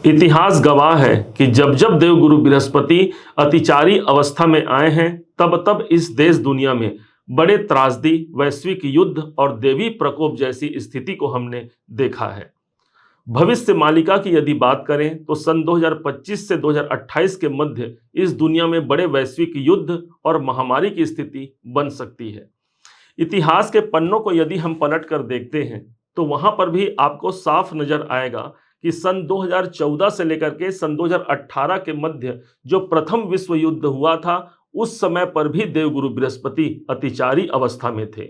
इतिहास गवाह है कि जब जब देवगुरु बृहस्पति अतिचारी अवस्था में आए हैं तब तब इस देश दुनिया में बड़े त्रासदी, वैश्विक युद्ध और देवी प्रकोप जैसी स्थिति को हमने देखा है। भविष्य मालिका की यदि बात करें तो सन 2025 से 2028 के मध्य इस दुनिया में बड़े वैश्विक युद्ध और महामारी की स्थिति बन सकती है। इतिहास के पन्नों को यदि हम पलट कर देखते हैं तो वहां पर भी आपको साफ नजर आएगा कि सन 2014 से लेकर के सन 2018 के मध्य जो प्रथम विश्व युद्ध हुआ था उस समय पर भी देवगुरु बृहस्पति अतिचारी अवस्था में थे,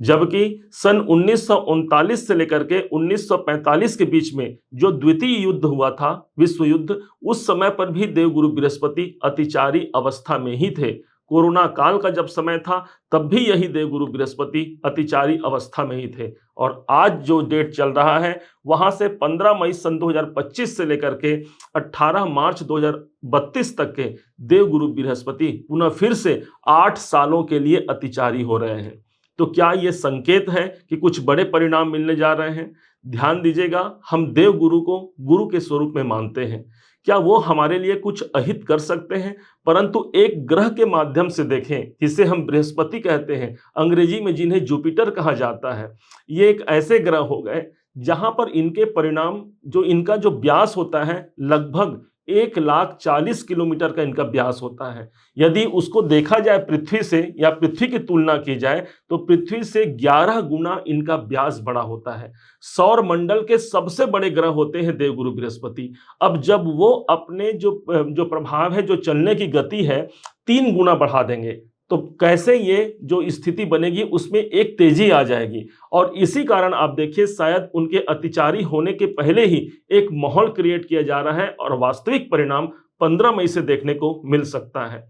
जबकि सन 1939 से लेकर के 1945 के बीच में जो द्वितीय युद्ध हुआ था, विश्व युद्ध, उस समय पर भी देवगुरु बृहस्पति अतिचारी अवस्था में ही थे। कोरोना काल का जब समय था तब भी यही देवगुरु बृहस्पति अतिचारी अवस्था में ही थे। और आज जो डेट चल रहा है वहां से 15 मई सन 2025 से लेकर के 18 मार्च 2032 तक के देवगुरु बृहस्पति पुनः फिर से 8 सालों के लिए अतिचारी हो रहे हैं। तो क्या ये संकेत है कि कुछ बड़े परिणाम मिलने जा रहे हैं? ध्यान दीजिएगा, हम देवगुरु को गुरु के स्वरूप में मानते हैं। क्या वो हमारे लिए कुछ अहित कर सकते हैं? परंतु एक ग्रह के माध्यम से देखें जिसे हम बृहस्पति कहते हैं, अंग्रेजी में जिन्हें जुपिटर कहा जाता है, ये एक ऐसे ग्रह हो गए जहां पर इनके परिणाम, जो इनका जो व्यास होता है, लगभग 1,40,000 किलोमीटर का इनका व्यास होता है। यदि उसको देखा जाए पृथ्वी से या पृथ्वी की तुलना की जाए तो पृथ्वी से 11 गुना इनका व्यास बड़ा होता है। सौर मंडल के सबसे बड़े ग्रह होते हैं देवगुरु बृहस्पति। अब जब वो अपने जो प्रभाव है, जो चलने की गति है, 3 गुना बढ़ा देंगे तो कैसे ये जो स्थिति बनेगी उसमें एक तेजी आ जाएगी। और इसी कारण आप देखिए शायद उनके अतिचारी होने के पहले ही एक माहौल क्रिएट किया जा रहा है और वास्तविक परिणाम 15 मई से देखने को मिल सकता है।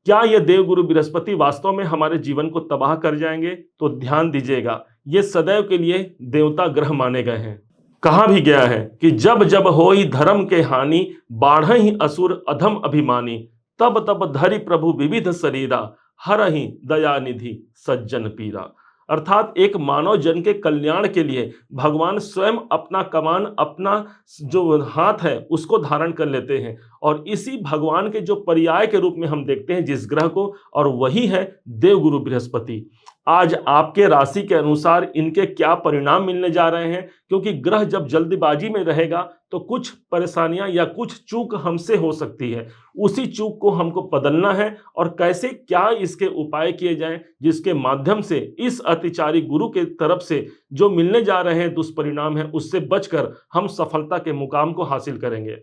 क्या ये देवगुरु बृहस्पति वास्तव में हमारे जीवन को तबाह कर जाएंगे? तो ध्यान दीजिएगा, ये सदैव के लिए देवता ग्रह माने गए हैं। कहा भी गया है कि जब जब होई धर्म के हानि, बाढ़हि असुर अधम अभिमानी, तब तब धरि प्रभु विविध शरीरा, हरहि दया निधि सज्जन पीरा। अर्थात एक मानव जन के कल्याण के लिए भगवान स्वयं अपना कमान, अपना जो हाथ है उसको धारण कर लेते हैं और इसी भगवान के जो पर्याय के रूप में हम देखते हैं जिस ग्रह को, और वही है देवगुरु बृहस्पति। आज आपके राशि के अनुसार इनके क्या परिणाम मिलने जा रहे हैं, क्योंकि ग्रह जब जल्दबाजी में रहेगा तो कुछ परेशानियां या कुछ चूक हमसे हो सकती है। उसी चूक को हमको बदलना है और कैसे, क्या इसके उपाय किए जाएं जिसके माध्यम से इस अतिचारी गुरु के तरफ से जो मिलने जा रहे हैं दुष्परिणाम है उससे बचकर हम सफलता के मुकाम को हासिल करेंगे।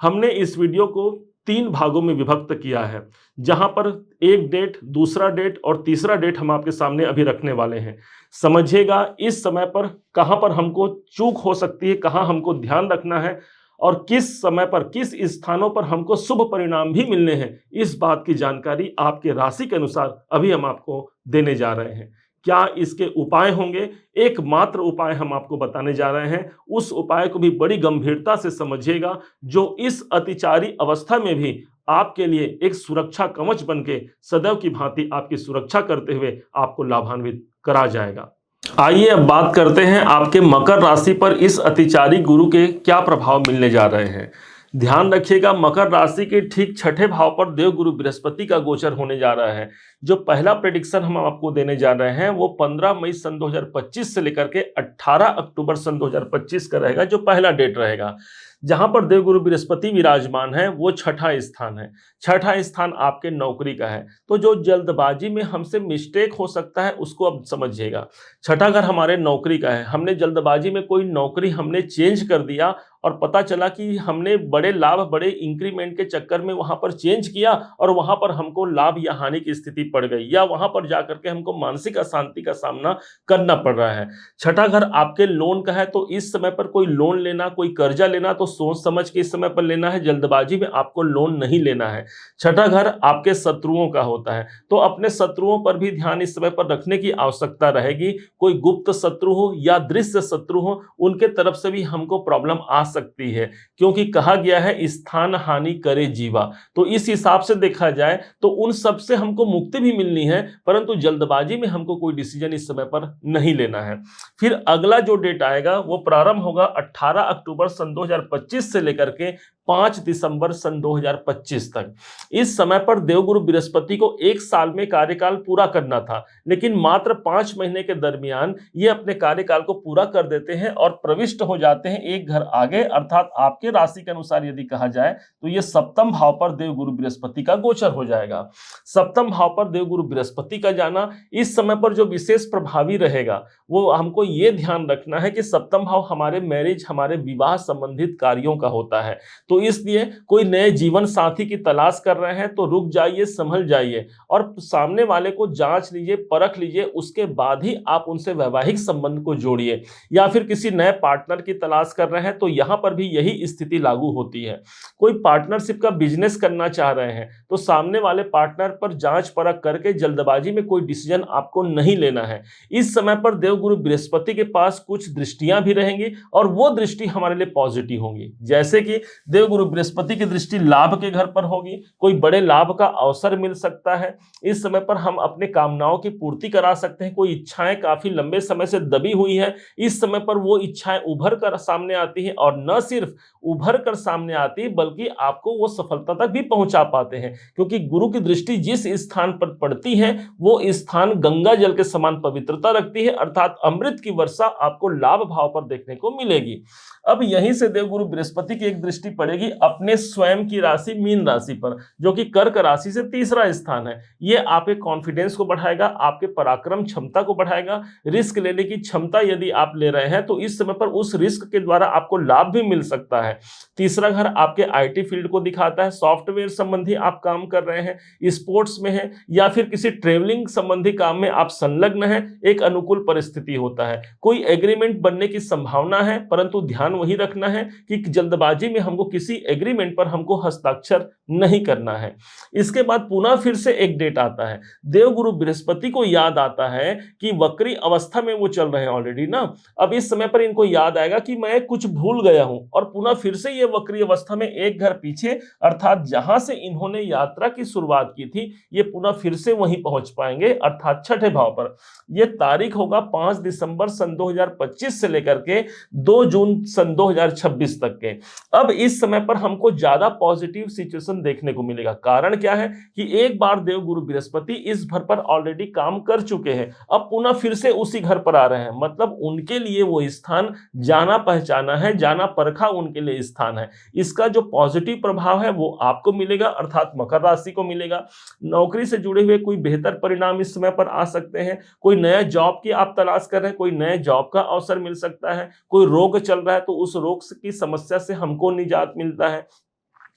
हमने इस वीडियो को 3 भागों में विभक्त किया है, जहां पर एक डेट, दूसरा डेट और तीसरा डेट हम आपके सामने अभी रखने वाले हैं। समझिएगा इस समय पर कहां पर हमको चूक हो सकती है, कहां हमको ध्यान रखना है और किस समय पर, किस स्थानों पर हमको शुभ परिणाम भी मिलने हैं, इस बात की जानकारी आपके राशि के अनुसार अभी हम आपको देने जा रहे हैं। क्या इसके उपाय होंगे? एकमात्र उपाय हम आपको बताने जा रहे हैं। उस उपाय को भी बड़ी गंभीरता से समझिएगा, जो इस अतिचारी अवस्था में भी आपके लिए एक सुरक्षा कवच बनके सदैव की भांति आपकी सुरक्षा करते हुए आपको लाभान्वित करा जाएगा। आइए अब बात करते हैं आपके मकर राशि पर इस अतिचारी गुरु के क्या प्रभाव मिलने जा रहे हैं। ध्यान रखिएगा, मकर राशि के ठीक 6ठे भाव पर देवगुरु बृहस्पति का गोचर होने जा रहा है। जो पहला प्रेडिक्शन हम आपको देने जा रहे हैं वो 15 मई सन 2025 से लेकर के 18 अक्टूबर सन 2025 का रहेगा, जो पहला डेट रहेगा। जहां पर देवगुरु बृहस्पति विराजमान है वो 6ठा स्थान है। 6ठा स्थान आपके नौकरी का है। तो जो जल्दबाजी में हमसे मिस्टेक हो सकता है उसको अब समझिएगा। 6ठा घर हमारे नौकरी का है। हमने जल्दबाजी में कोई नौकरी हमने चेंज कर दिया और पता चला कि हमने बड़े लाभ, बड़े इंक्रीमेंट के चक्कर में वहां पर चेंज किया और वहां पर हमको लाभ या हानि की स्थिति पड़ गई, या वहां पर जाकर के हमको मानसिक अशांति का सामना करना पड़ रहा है। 6ठा घर आपके लोन का है, तो इस समय पर कोई लोन लेना, कोई कर्जा लेना तो सोच समझ के इस समय पर लेना है। जल्दबाजी में आपको लोन नहीं लेना है। 6ठा घर आपके शत्रुओं का होता है, तो अपने शत्रुओं पर भी ध्यान इस समय पर रखने की आवश्यकता रहेगी। कोई गुप्त शत्रु हो या दृश्य शत्रु हो, उनके तरफ से भी हमको प्रॉब्लम आ सकती है, क्योंकि कहा गया है स्थान हानि करे जीवा। तो इस हिसाब से देखा जाए तो उन सब से हमको मुक्ति भी मिलनी है, परंतु जल्दबाजी में हमको कोई डिसीजन इस समय पर नहीं लेना है। फिर अगला जो डेट आएगा वो प्रारंभ होगा 18 अक्टूबर सन 2025 से लेकर के 5 दिसंबर सन 2025 तक। इस समय पर देवगुरु बृहस्पति को एक साल में कार्यकाल पूरा करना था, लेकिन मात्र 5 महीने के दरमियान ये अपने कार्यकाल को पूरा कर देते हैं और प्रविष्ट हो जाते हैं एक घर आगे, अर्थात आपके राशि के अनुसार यदि कहा जाए तो ये सप्तम भाव पर देवगुरु बृहस्पति का गोचर हो जाएगा। सप्तम भाव पर देवगुरु बृहस्पति का जाना इस समय पर जो विशेष प्रभावी रहेगा वो हमको ये ध्यान रखना है कि सप्तम भाव हमारे मैरिज, हमारे विवाह संबंधित कार्यों का होता है। तो इसलिए कोई नए जीवन साथी की तलाश कर रहे हैं तो रुक जाइए, संभल जाइए और सामने वाले को जांच लीजिए, परख लीजिए, उसके बाद ही आप उनसे वैवाहिक संबंध को जोड़िए। या फिर किसी नए पार्टनर की तलाश कर रहे हैं तो यहां पर भी यही स्थिति लागू होती है। कोई पार्टनरशिप का बिजनेस करना चाह रहे हैं तो सामने वाले पार्टनर पर जांच परख करके जल्दबाजी में कोई डिसीजन आपको नहीं लेना है। इस समय पर देवगुरु बृहस्पति के पास कुछ दृष्टियां भी रहेंगी और वो दृष्टि हमारे लिए पॉजिटिव होंगी। जैसे कि देवगुरु बृहस्पति की दृष्टि लाभ के घर पर होगी, कोई बड़े लाभ का अवसर मिल सकता है। इस समय पर हम अपने कामनाओं की पूर्ति करा सकते हैं। कोई इच्छाएं काफी लंबे समय से दबी हुई है, इस समय पर वो इच्छाएं उभर कर सामने आती है और न सिर्फ उभर कर सामने आती है बल्कि आपको वो सफलता तक भी पहुंचा पाते हैं, क्योंकि गुरु की दृष्टि जिस स्थान पर पड़ती है वो स्थान गंगा जल के समान पवित्रता रखती है, अर्थात अमृत की वर्षा आपको लाभ भाव पर देखने को मिलेगी। अब यहीं से देवगुरु बृहस्पति की एक दृष्टि पड़ेगी अपने स्वयं की राशि मीन राशि पर, जो कि कर्क राशि से तीसरा स्थान है। ये आपके कॉन्फिडेंस को बढ़ाएगा, आपके पराक्रम क्षमता को बढ़ाएगा। रिस्क लेने की क्षमता यदि आप ले रहे हैं तो इस समय पर उस रिस्क के द्वारा आपको लाभ भी मिल सकता है। तीसरा घर आपके आईटी फील्ड को दिखाता है, सॉफ्टवेयर संबंधी आप काम कर रहे हैं, स्पोर्ट्स में है या फिर किसी ट्रेवलिंग संबंधी काम में आप संलग्न हैं, एक अनुकूल परिस्थिति होता है। कोई एग्रीमेंट बनने की संभावना है, परंतु ध्यान वही रखना है कि जल्दबाजी में हमको किसी एग्रीमेंट पर हमको हस्ताक्षर नहीं करना है। इसके बाद पुनः फिर से एक डेट आता है, देवगुरु बृहस्पति को याद आता है कि वक्री अवस्था में वो चल रहे हैं ऑलरेडी ना। अब इस समय पर इनको याद आएगा कि मैं कुछ भूल गया हूं और पुनः फिर से ये वक्री अवस्था में एक घर पीछे, अर्थात जहां से इन्होंने यात्रा की शुरुआत की थी ये पुनः फिर से वहीं पहुंच पाएंगे, अर्थात छठे भाव पर। यह तारीख होगा 5 दिसंबर सन 2025 से लेकर के 2 जून सन 2026 तक के। अब इस समय पर हमको ज्यादा पॉजिटिव सिचुएशन देखने को मिलेगा। कारण क्या है कि एक बार देवगुरु बृहस्पति इस घर पर ऑलरेडी काम कर चुके हैं, अब पुनः फिर से उसी घर पर आ रहे हैं, मतलब उनके लिए वो स्थान जाना पहचाना है, जाना परखा उनके लिए स्थान है। इसका जो पॉजिटिव प्रभाव है वो आपको मिलेगा, अर्थात मकर राशि को मिलेगा। नौकरी से जुड़े हुए कोई बेहतर परिणाम इस समय पर आ सकते हैं। कोई नया जॉब की आप तलाश कर रहे हैं, कोई नए जॉब का अवसर मिल सकता है। कोई रोग चल रहा है तो उस रोग की समस्या से हमको निजात मिलता है।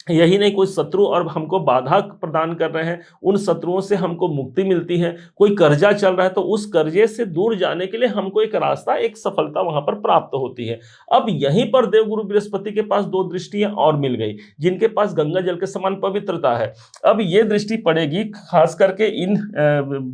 यही नहीं, कोई शत्रु और हमको बाधा प्रदान कर रहे हैं, उन शत्रुओं से हमको मुक्ति मिलती है। कोई कर्जा चल रहा है तो उस कर्जे से दूर जाने के लिए हमको एक रास्ता, एक सफलता वहां पर प्राप्त होती है। अब यहीं पर देवगुरु बृहस्पति के पास 2 दृष्टियां और मिल गई, जिनके पास गंगा जल के समान पवित्रता है। अब ये दृष्टि पड़ेगी खास करके इन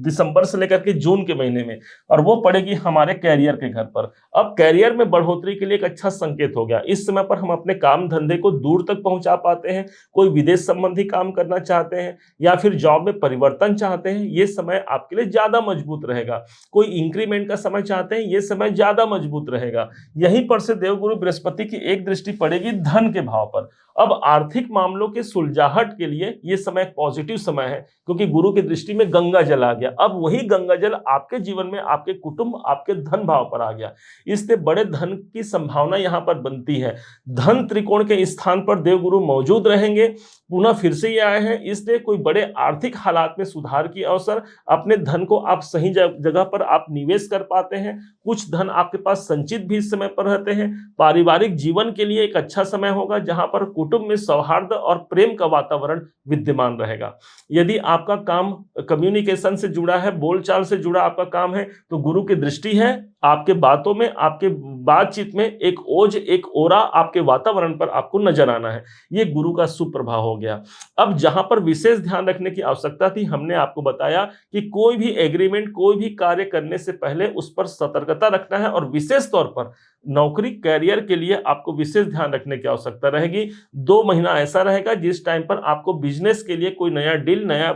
दिसंबर से लेकर के जून के महीने में, और वो पड़ेगी हमारे कैरियर के घर पर। अब कैरियर में बढ़ोतरी के लिए एक अच्छा संकेत हो गया। इस समय पर हम अपने काम धंधे को दूर तक पहुंचा पाते हैं। कोई विदेश संबंधी काम करना चाहते हैं या फिर जॉब में परिवर्तन चाहते हैं, ये समय आपके लिए ज्यादा मजबूत रहेगा। कोई इंक्रीमेंट का समय चाहते हैं, ये समय ज्यादा मजबूत रहेगा। यहीं पर से देवगुरु बृहस्पति की एक दृष्टि पड़ेगी धन के भाव पर। अब आर्थिक मामलों के सुलझाहट के लिए ये समय एक पॉजिटिव समय है, क्योंकि गुरु की दृष्टि में गंगा जल आ गया। अब वही गंगा जल आपके जीवन में, आपके कुटुंब, आपके धन भाव पर आ गया। इससे बड़े धन की संभावना यहां पर बनती है। धन त्रिकोण के स्थान पर देवगुरु मौजूद रहेंगे, पुनः फिर से ये आए हैं, इसलिए कोई बड़े आर्थिक हालात में सुधार की अवसर, अपने धन को आप सही जगह पर आप निवेश कर पाते हैं। कुछ धन आपके पास संचित भी इस समय पर रहते हैं। पारिवारिक जीवन के लिए एक अच्छा समय होगा, जहां पर कुटुंब में सौहार्द और प्रेम का वातावरण विद्यमान रहेगा। यदि आपका काम कम्युनिकेशन से जुड़ा है, बोलचाल से जुड़ा आपका काम है, तो गुरु की दृष्टि है आपके बातों में, आपके बातचीत में एक ओज, एक ओरा आपके वातावरण पर आपको नजर आना है। ये गुरु का सुप्रभाव हो गया। अब जहां पर विशेष ध्यान रखने की आवश्यकता थी, हमने आपको बताया कि कोई भी एग्रीमेंट, कोई भी कार्य करने से पहले उस पर सतर्कता रखना है, और विशेष तौर पर नौकरी कैरियर के लिए आपको विशेष ध्यान रखने की आवश्यकता रहेगी। 2 महीना ऐसा रहेगा जिस टाइम पर आपको बिजनेस के लिए कोई नया डील, नया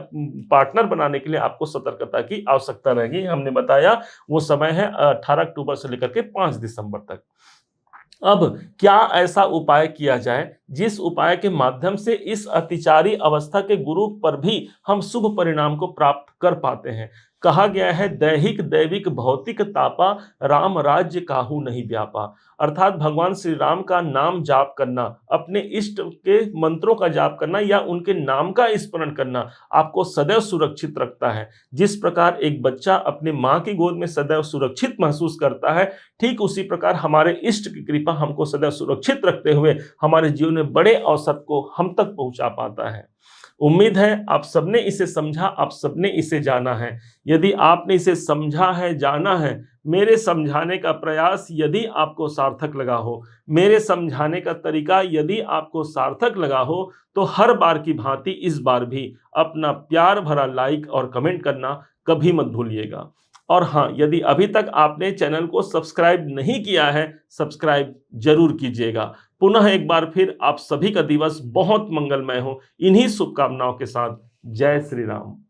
पार्टनर बनाने के लिए आपको सतर्कता की आवश्यकता रहेगी। हमने बताया वो समय है 18 अक्टूबर से लेकर के 5 दिसंबर तक। अब क्या ऐसा उपाय किया जाए जिस उपाय के माध्यम से इस अतिचारी अवस्था के गुरु पर भी हम शुभ परिणाम को प्राप्त कर पाते हैं। कहा गया है, दैहिक दैविक भौतिक तापा, राम राज्य काहू नहीं व्यापा। अर्थात भगवान श्री राम का नाम जाप करना, अपने इष्ट के मंत्रों का जाप करना या उनके नाम का स्मरण करना आपको सदैव सुरक्षित रखता है। जिस प्रकार एक बच्चा अपनी माँ की गोद में सदैव सुरक्षित महसूस करता है, ठीक उसी प्रकार हमारे इष्ट की कृपा हमको सदैव सुरक्षित रखते हुए हमारे जीवन में बड़े अवसर को हम तक पहुंचा पाता है। उम्मीद है आप सबने इसे समझा, आप सबने इसे जाना है। यदि आपने इसे समझा है, जाना है, मेरे समझाने का प्रयास यदि आपको सार्थक लगा हो, मेरे समझाने का तरीका यदि आपको सार्थक लगा हो, तो हर बार की भांति इस बार भी अपना प्यार भरा लाइक और कमेंट करना कभी मत भूलिएगा। और हाँ, यदि अभी तक आपने चैनल को सब्सक्राइब नहीं किया है, सब्सक्राइब जरूर कीजिएगा। पुनः एक बार फिर आप सभी का दिवस बहुत मंगलमय हो, इन्हीं शुभकामनाओं के साथ। जय श्री राम।